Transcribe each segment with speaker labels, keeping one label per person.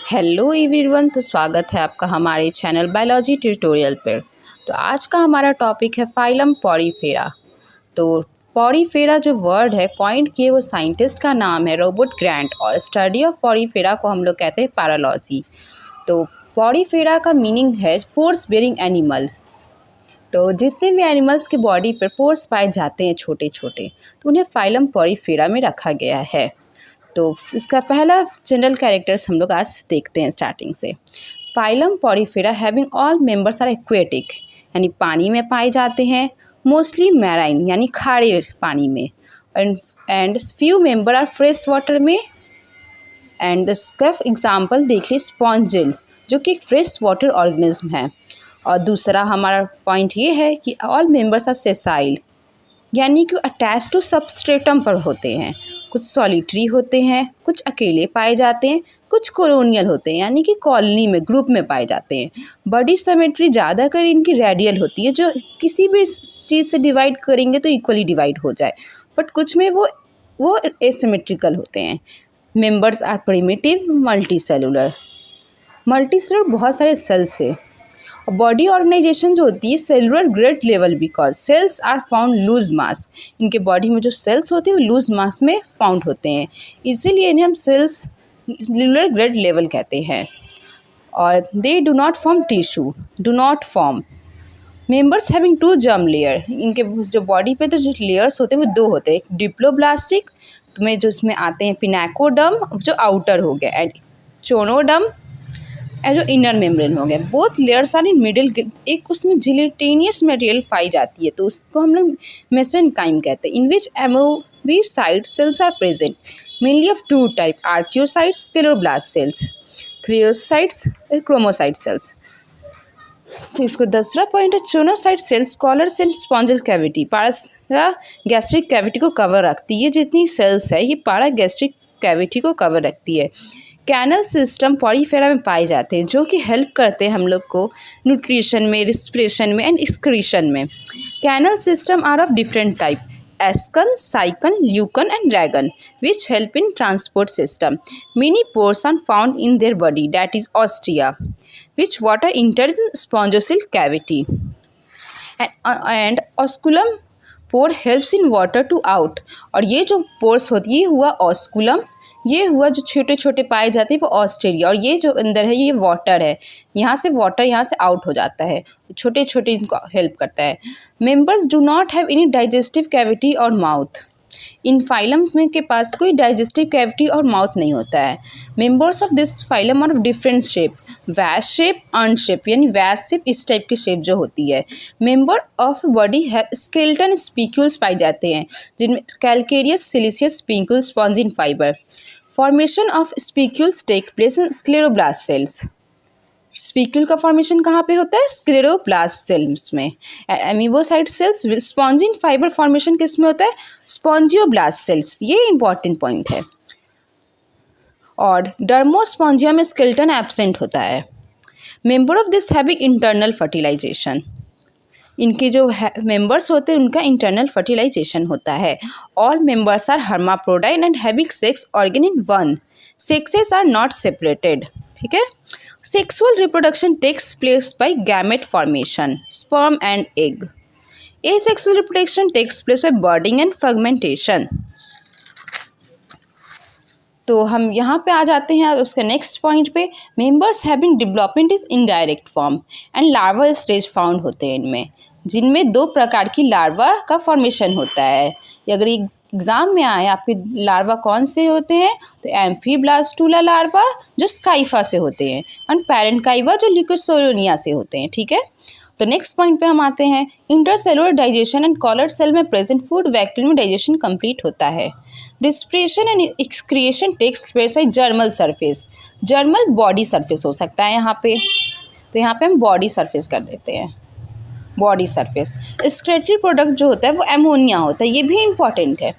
Speaker 1: Hello everyone, तो स्वागत है आपका हमारे चैनल बायोलॉजी ट्यूटोरियल पर। तो आज का हमारा टॉपिक है फाइलम पॉरीफेरा। तो पॉरीफेरा जो वर्ड है कॉइंड किए वो साइंटिस्ट का नाम है रॉबर्ट ग्रांट, और स्टडी ऑफ पॉरीफेरा को हम लोग कहते हैं पैरालॉजी। तो पॉरीफेरा का मीनिंग है फोर्स बेरिंग एनिमल। तो जितने भी एनिमल्स के बॉडी पर पोर्स पाए जाते हैं छोटे छोटे, तो उन्हें फाइलम पॉरीफेरा में रखा गया है। तो इसका पहला जनरल कैरेक्टर्स हम लोग आज देखते हैं स्टार्टिंग से। Phylum Porifera having all members are aquatic, यानी पानी में पाए जाते हैं, मोस्टली मैराइन यानी खारे पानी में, and few member are fresh water में। एंड इसका एग्जांपल देखिए स्पॉन्जिल, जो कि एक फ्रेश वाटर ऑर्गेनिज्म है। और दूसरा हमारा पॉइंट ये है कि ऑल मेंबर्स आर सेसाइल, यानी कि अटैच टू सबस्ट्रेटम पर होते हैं। कुछ सॉलिटरी होते हैं, कुछ अकेले पाए जाते हैं, कुछ कॉलोनियल होते हैं, यानी कि कॉलोनी में ग्रुप में पाए जाते हैं। बॉडी सिमेट्री ज़्यादातर इनकी रेडियल होती है, जो किसी भी चीज़ से डिवाइड करेंगे तो इक्वली डिवाइड हो जाए, बट कुछ में वो एसिमेट्रिकल होते हैं। मेंबर्स आर प्रिमिटिव मल्टीसेलुलर बहुत सारे सेल्स से। बॉडी ऑर्गेनाइजेशन जो होती है cellular grade level, because cells are found loose mass. इनके बॉडी में जो सेल्स होते हैं वो लूज मास में फाउंड होते हैं, इसीलिए इन्हें हम सेल्स सेलुलर ग्रेड लेवल कहते हैं। और they do not form members having two germ layer. इनके जो बॉडी पे तो जो लेयर्स होते हैं वो दो होते हैं, एक डिप्लोब्लास्टिक में जो इसमें आते हैं पिनाकोडर्म जो आउटर हो गया, एंड चोनोडर्म जो इनर मेम्ब्रेन हो गया। Both layers are in middle, एक उसमें जिलेटिनियस मटेरियल पाई जाती है, तो उसको हम लोग मेसेनकाइम कहते हैं। In which amoebocyte cells are present, mainly of two type, archaeocytes scleroblast cells, thesocytes chromocyte cells. तो इसको दूसरा पॉइंट है choanocyte cells collar cell spongocoel cavity, para gastric cavity को कवर रखती है। जितनी सेल्स है ये पारा गैस्ट्रिक कैविटी को कवर रखती है। कैनल सिस्टम पॉरीफेरा में पाए जाते हैं, जो कि हेल्प करते हैं हम लोग को न्यूट्रिशन में, रिस्पिरेशन में एंड एक्सक्रीशन में। Canal system are of different type, ascon, sycon, leucon and dragon, which help in transport system. Many pores are found in their body, that is ostia, which water enters in spongocoel cavity. And osculum pore helps in water to out. और ये जो pores होती है ये हुआ osculum, ये हुआ जो छोटे छोटे पाए जाते हैं वो ऑस्टेरिया, और ये जो अंदर है ये वाटर है, यहाँ से वाटर यहाँ से आउट हो जाता है, छोटे छोटे इनको हेल्प करता है। Members do not have any digestive cavity और माउथ। इन फाइलम में के पास कोई डाइजेस्टिव कैविटी और माउथ नहीं होता है। Members of this phylum are of different shape, vase shape, urn shape, यानी वैस शेप इस टाइप की शेप जो होती है। मेंबर ऑफ बॉडी है स्केलेटन स्पीक्यूल्स पाए जाते हैं, जिनमें calcareous siliceous spicule spongin fibre. Formation of spicules take place in scleroblast cells. Spicule का फॉर्मेशन कहाँ पे होता है? स्क्लेरोब्लास्ट सेल्स में। Amoebocyte cells spongin fibre formation किस में होता है? Spongioblast cells. ये इंपॉर्टेंट पॉइंट है। और डर्मोस्पॉन्जिया में स्केलेटन एब्सेंट होता है। Member of this having internal fertilisation, इनके जो मेंबर्स होते हैं उनका इंटरनल फर्टिलाइजेशन होता है। All members are hermaphrodite and having sex organ in one, sexes are not separated. ठीक है। Sexual reproduction takes place by gamete formation, sperm and egg. Asexual reproduction takes place by budding and fragmentation. तो हम यहाँ पे आ जाते हैं उसके नेक्स्ट पॉइंट पे। Members having development is indirect form and larva stage found होते हैं इनमें, जिनमें दो प्रकार की लार्वा का फॉर्मेशन होता है। अगर एग्जाम में आए आपके लार्वा कौन से होते हैं, तो एम्फीब्लास्टुला लार्वा जो स्काइफा से होते हैं, एंड पैरेंकाइवा जो ल्यूकोसोनिया से होते हैं। ठीक है। तो नेक्स्ट पॉइंट पे हम आते हैं। Intercellular digestion and collar cell में प्रेजेंट फूड वैक्यूल में डाइजेशन कंप्लीट होता है। Respiration and excretion takes place by general surface. General body surface हो सकता है यहाँ पे, तो यहाँ पे हम बॉडी सरफेस कर देते हैं। Body surface. एक्सक्रीटरी प्रोडक्ट जो होता है वो एमोनिया होता है, ये भी इंपॉर्टेंट है।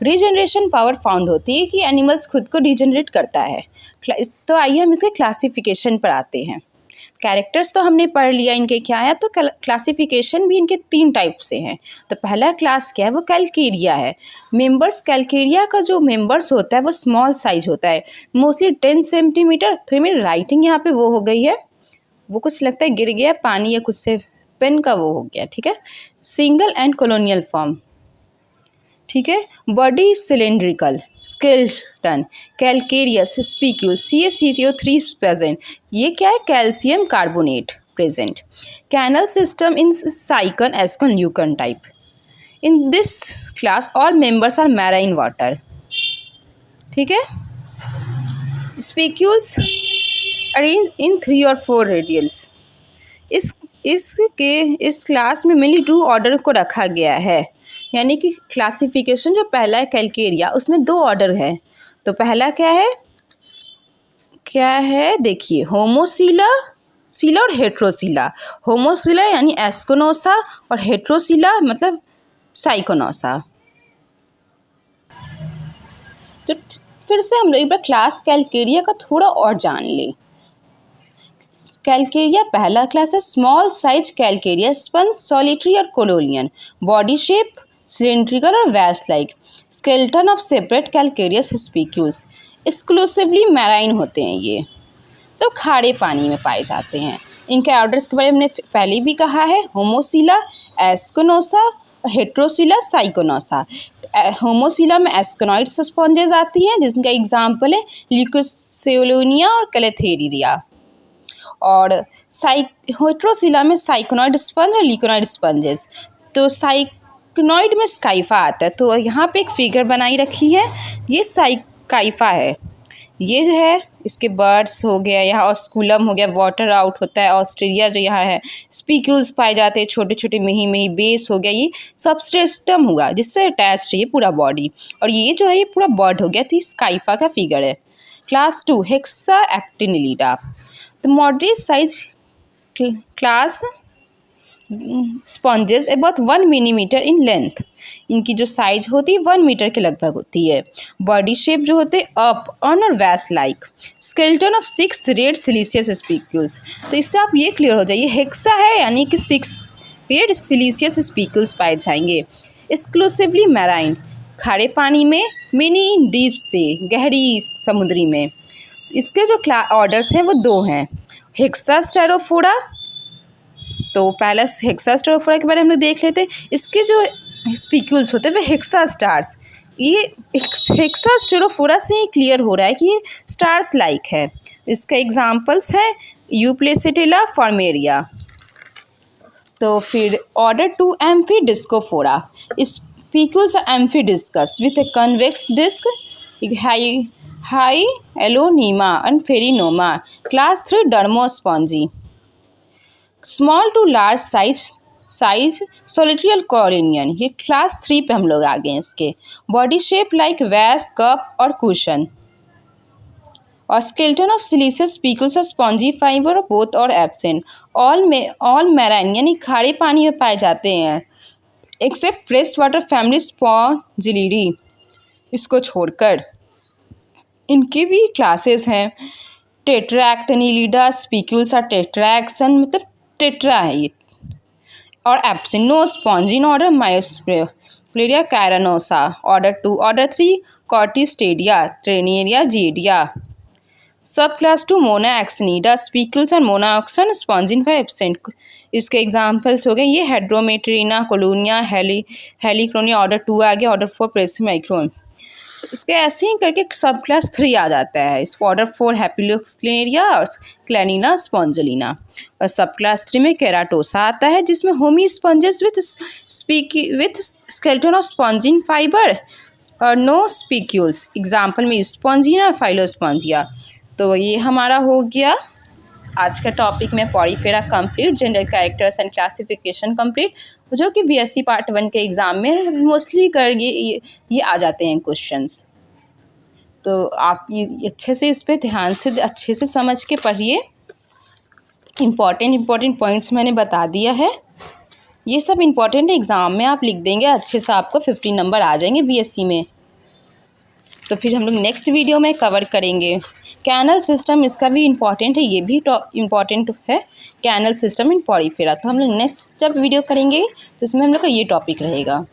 Speaker 1: रीजनरेशन पावर फाउंड होती है कि एनिमल्स खुद को रीजनरेट करता है। तो आइए हम इसके क्लासिफिकेशन पर आते हैं। कैरेक्टर्स तो हमने पढ़ लिया इनके क्या है, तो क्लासिफिकेशन भी इनके 3 टाइप से हैं। तो पहला क्लास क्या है, वो कैलकेरिया है। मेंबर्स, कैलकेरिया का जो मेंबर्स होता है वो स्मॉल साइज होता है, मोस्टली 10 सेंटीमीटर। तो मेरी राइटिंग यहाँ पे वो हो गई है, वो कुछ लगता है गिर गया पानी या कुछ से, पेन का वो हो गया, ठीक है। सिंगल एंड कॉलोनियल फॉर्म, ठीक है। Body cylindrical, skeleton, calcareous, spicules, CaCO3 present. ये क्या है, calcium carbonate present. Canal system in sycon, ascon, leucon type. In this class all members are marine water, ठीक है। स्पीक्यूल्स अरेंज इन 3 और 4 radialis. इस class में मेनली 2 ऑर्डर को रखा गया है, यानी कि क्लासिफिकेशन जो पहला है कैलकेरिया, उसमें 2 ऑर्डर है। तो पहला क्या है देखिए, होमोसीला, सीला और हेट्रोसीला। होमोसीला यानी एस्कोनोसा और हेट्रोसीला मतलब साइकोनोसा। तो फिर से हम लोग एक बार क्लास कैलकेरिया का थोड़ा और जान लें। कैलकेरिया पहला क्लास है, small size Calcarea, sponge, solitary और कोलोनियन। बॉडी शेप सिलेंड्रिकल और vase like. Skeleton of separate calcareous spicules. Exclusively marine होते हैं ये, तो खारे पानी में पाए जाते हैं। इनके ऑर्डर्स के बारे में हमने पहले भी कहा है, होमोसीला, एस्कोनोसा और हेट्रोसीला, साइकोनोसा। होमोसीला में एस्कोनॉइड्स स्पॉन्जेस आती हैं, जिनका एग्जाम्पल है ल्यूकोसेलोनिया और कैलेथेरिया। और हेट्रोसीला में साइकोनॉइड स्पंज और लिकोनॉइड स्पंजेस। तो साइकोनॉइड में स्काइफा आता है, तो यहाँ पे एक फिगर बनाई रखी है, ये साइकाइफा है। ये जो है इसके बर्ड्स हो गया, यहाँ ऑस्कुलम हो गया, वाटर आउट होता है, ऑस्ट्रेलिया जो यहाँ है, स्पीक्यूल्स पाए जाते हैं छोटे छोटे मिही मिही, बेस हो गया, ये सबस्ट्रेटम हुआ जिससे अटैच्ड है ये पूरा बॉडी, और ये जो है ये पूरा बर्ड हो गया। तो ये स्काइफा का फिगर है। Class 2 Hexactinellida. तो moderate size class sponges about 1 millimetre in length. इनकी जो साइज होती है 1 मीटर के लगभग होती है। बॉडी शेप जो होते हैं अप, ऑन और vase like. Skeleton of 6 rayed siliceous spicules. तो इससे आप ये क्लियर हो जाइए, हेक्सा है यानी कि 6 रेड सिलिशियस स्पीक्यूल्स पाए जाएंगे। एक्सक्लूसिवली मैराइन, खारे पानी में, मिनी डीप से, गहरी समुद्री में। इसके जो ऑर्डर्स हैं वो 2 हैं, हेक्सास्टेरोफोरा। तो पहला हेक्सास्टेरोफोरा के बारे में हम लोग देख लेते हैं। इसके जो स्पीक्यूल्स होते हैं वे हेक्सा स्टार्स। ये हेक्सास्टेरोफोरा से ही क्लियर हो रहा है कि ये स्टार्स लाइक है। इसका एग्जाम्पल्स है यूप्लेसिटिला, फॉर्मेरिया। तो फिर order 2 Amphidiscophora. Spicules are amphidiscs with a convex disc, Hyalonema and Pheronema. Class 3 Demospongiae. Small to large size solitary और कोलिनियन। ये क्लास 3 पे हम लोग आ गए इसके। बॉडी शेप लाइक वैस, कप और कुशन। और स्केलेटन ऑफ सिलिशियस स्पीक्यूल्स और स्पॉन्जी फाइबर और बोथ और एब्सेंट। ऑल मैराइन यानी खारे पानी में पाए जाते हैं, एक्सेप्ट फ्रेश वाटर फैमिली स्पॉन्जिलिडी, इसको छोड़कर। इनकी भी क्लासेस हैं। टेट्राएक्टिनिलिडा स्पीक्यूल्स आर टेट्राएक्सन, मतलब टेट्रा है ये। और absent, no sponge in order मायोस्प्लेरिया कैरानोसा। ऑर्डर 2। ऑर्डर 3 कॉर्टिस्टेडिया, ट्रेनियरिया, जीडिया। Subclass 2 Monaxonida spicules और मोनाऑक्सन स्पॉन्जिन फॉर एब्सेंट। इसके एग्जाम्पल्स हो गए ये हेड्रोमेट्रीना, कोलोनिया, हेलिक्रोनिया। ऑर्डर 2 आ गया। ऑर्डर 4 प्रेसिमाइक्रोन। उसके ऐसे ही करके सब क्लास 3 आ जाता है। इस ऑर्डर 4 हैप्लोक्लेरिया और क्लैनिना स्पॉन्जलिना। और सब क्लास 3 में केराटोसा आता है, जिसमें Homi sponges with skeleton of spongin fibre और नो स्पीक्यूल्स। एग्जाम्पल में स्पॉन्जिना और फाइलोस्पॉन्जिया। तो ये हमारा हो गया आज का टॉपिक में Porifera complete, general characters and classification complete, जो कि बीएससी पार्ट 1 के एग्ज़ाम में मोस्टली ये आ जाते हैं क्वेश्चंस। तो आप ये अच्छे से इस पे ध्यान से अच्छे से समझ के पढ़िए। इम्पॉर्टेंट पॉइंट्स मैंने बता दिया है, ये सब इम्पॉर्टेंट एग्ज़ाम में आप लिख देंगे, अच्छे से आपको 15 नंबर आ जाएंगे बीएससी में। तो फिर हम लोग नेक्स्ट वीडियो में कवर करेंगे। कैनल सिस्टम इसका भी इम्पॉर्टेंट है, ये भी इम्पॉर्टेंट है, कैनल सिस्टम इन पॉरीफेरा। तो हम लोग नेक्स्ट जब वीडियो करेंगे तो इसमें हम लोग का ये टॉपिक रहेगा।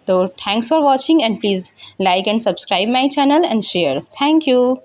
Speaker 1: तो thanks for watching and please like and subscribe my channel and share. Thank you.